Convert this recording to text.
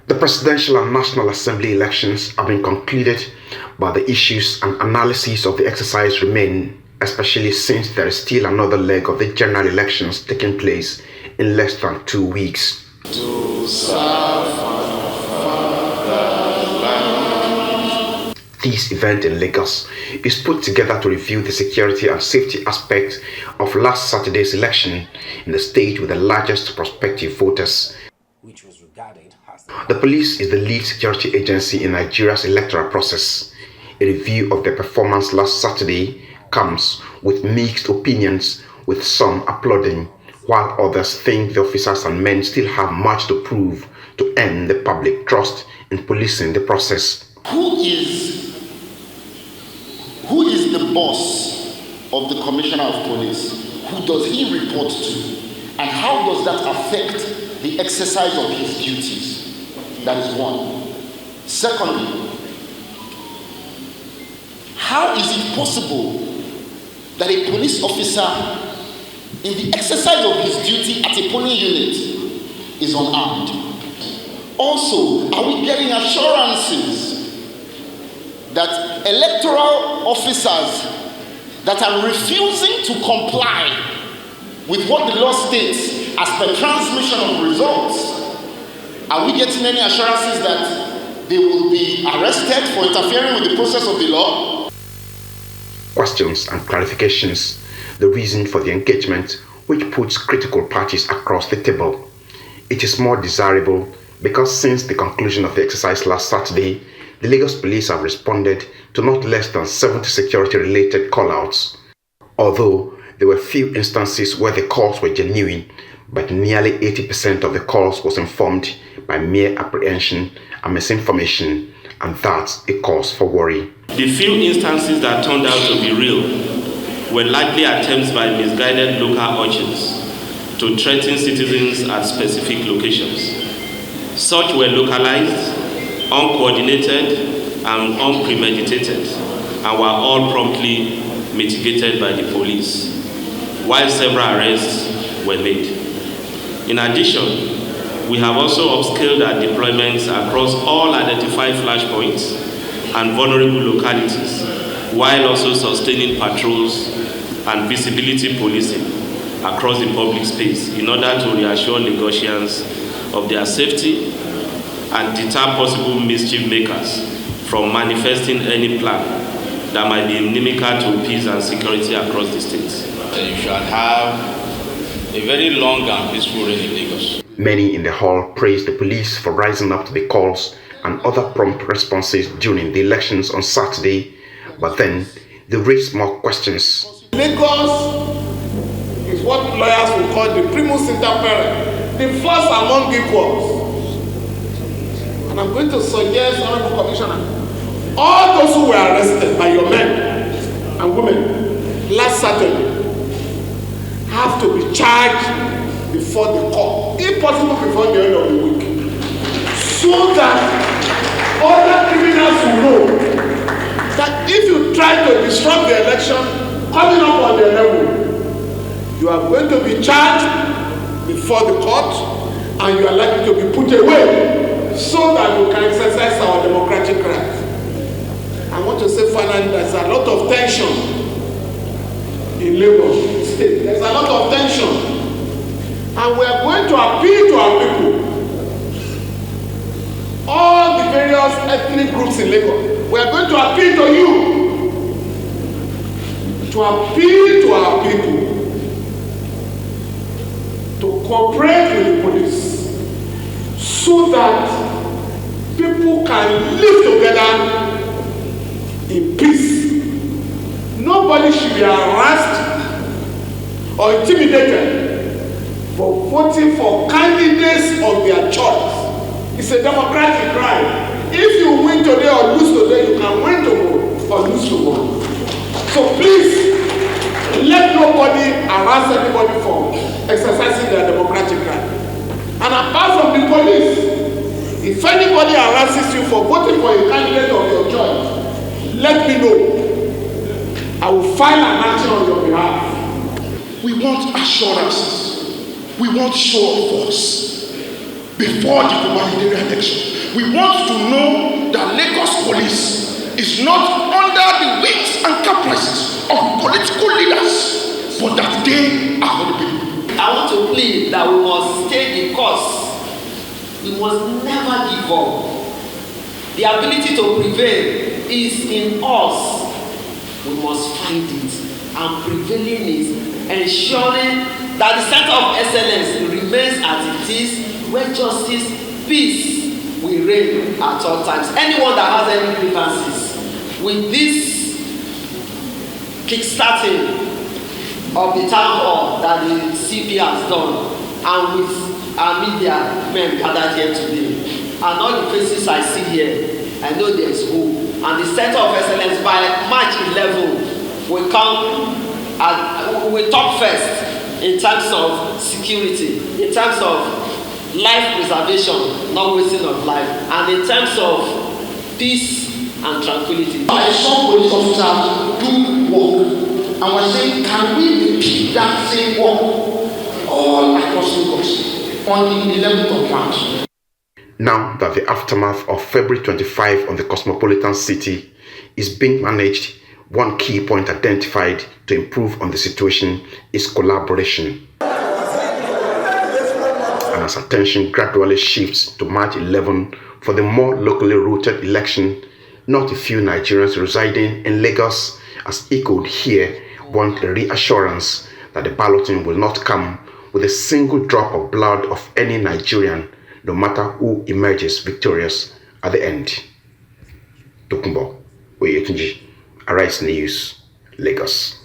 The presidential and national assembly elections have been concluded, but the issues and analysis of the exercise remain, especially since there is still another leg of the general elections taking place in less than 2 weeks. To serve fatherland. This event in Lagos is put together to review the security and safety aspects of last Saturday's election in the state with the largest prospective voters. Which was regarded as the police is the lead security agency in Nigeria's electoral process. A review of their performance last Saturday comes with mixed opinions, with some applauding, while others think the officers and men still have much to prove to earn the public trust in policing the process. Who is the boss of the Commissioner of Police? Who does he report to? And how does that affect the exercise of his duties? That is one. Secondly, how is it possible that a police officer in the exercise of his duty at a polling unit is unarmed? Also, are we getting assurances that electoral officers that are refusing to comply with what the law states as per transmission of results, are we getting any assurances that they will be arrested for interfering with the process of the law? Questions and clarifications, the reason for the engagement, which puts critical parties across the table. It is more desirable because since the conclusion of the exercise last Saturday, the Lagos police have responded to not less than 70 security-related call-outs. Although there were few instances where the calls were genuine, but nearly 80% of the calls was informed by mere apprehension and misinformation, and that's a cause for worry. The few instances that turned out to be real were likely attempts by misguided local urchins to threaten citizens at specific locations. Such were localized, uncoordinated, and unpremeditated, and were all promptly mitigated by the police, while several arrests were made. In addition, we have also upscaled our deployments across all identified flashpoints and vulnerable localities, while also sustaining patrols and visibility policing across the public space in order to reassure Lagosians of their safety and deter possible mischief makers from manifesting any plan that might be inimical to peace and security across the state. You should have a very long and peaceful reign in Lagos. Many in the hall praised the police for rising up to the calls and other prompt responses during the elections on Saturday, but then they raised more questions. Lagos is what lawyers will call the primus inter pares, the first among equals. And I'm going to suggest, Honorable Commissioner, all those who were arrested by your men and women last Saturday have to be charged before the court, if possible before the end of the week, so that other criminals will know that if you try to disrupt the election coming up on their level, you are going to be charged before the court and you are likely to be put away so that you can exercise our democratic rights. I want to say finally, there's a lot of tension in Lagos State. There's a lot of tension. And we are going to appeal to our people, all the various ethnic groups in Lagos. We are going to appeal to you, to appeal to our people, to cooperate with the police, so that people can live together in peace. Nobody should be harassed or intimidated for voting for candidates of their choice. It's a democratic right. If you win today or lose today, you can win tomorrow or lose tomorrow. So please, let nobody harass anybody for exercising their democratic right. And apart from the police, if anybody harasses you for voting for a candidate of your choice, let me know. I will file an action on your behalf. We want assurances. We want show of force. before the gubernatorial election. We want to know that Lagos police is not under the wings and caprices of political leaders, but that they are the people. I want to plead that we must stay the course. We must never give up. The ability to prevail is in us. We must find it. And prevailing is ensuring that the center of excellence remains as it is, where justice, peace will reign at all times. Anyone that has any grievances with this kickstarting of the town hall that the CP has done, and with our media men gathered here today, and all the faces I see here, I know there is hope. And the center of excellence by March 11 will come and will top first in terms of security, in terms of life preservation, not wasting of life, and in terms of peace and tranquility. I saw police officers do work, and we're saying, can we repeat that same work all across Lagos on the 11th of March? Now that the aftermath of February 25 on the cosmopolitan city is being managed, one key point identified to improve on the situation is collaboration. And as attention gradually shifts to March 11 for the more locally rooted election, not a few Nigerians residing in Lagos, as echoed here, want a reassurance that the balloting will not come with a single drop of blood of any Nigerian, no matter who emerges victorious at the end. Tokunbo Oyetunji, Arise News, Lagos.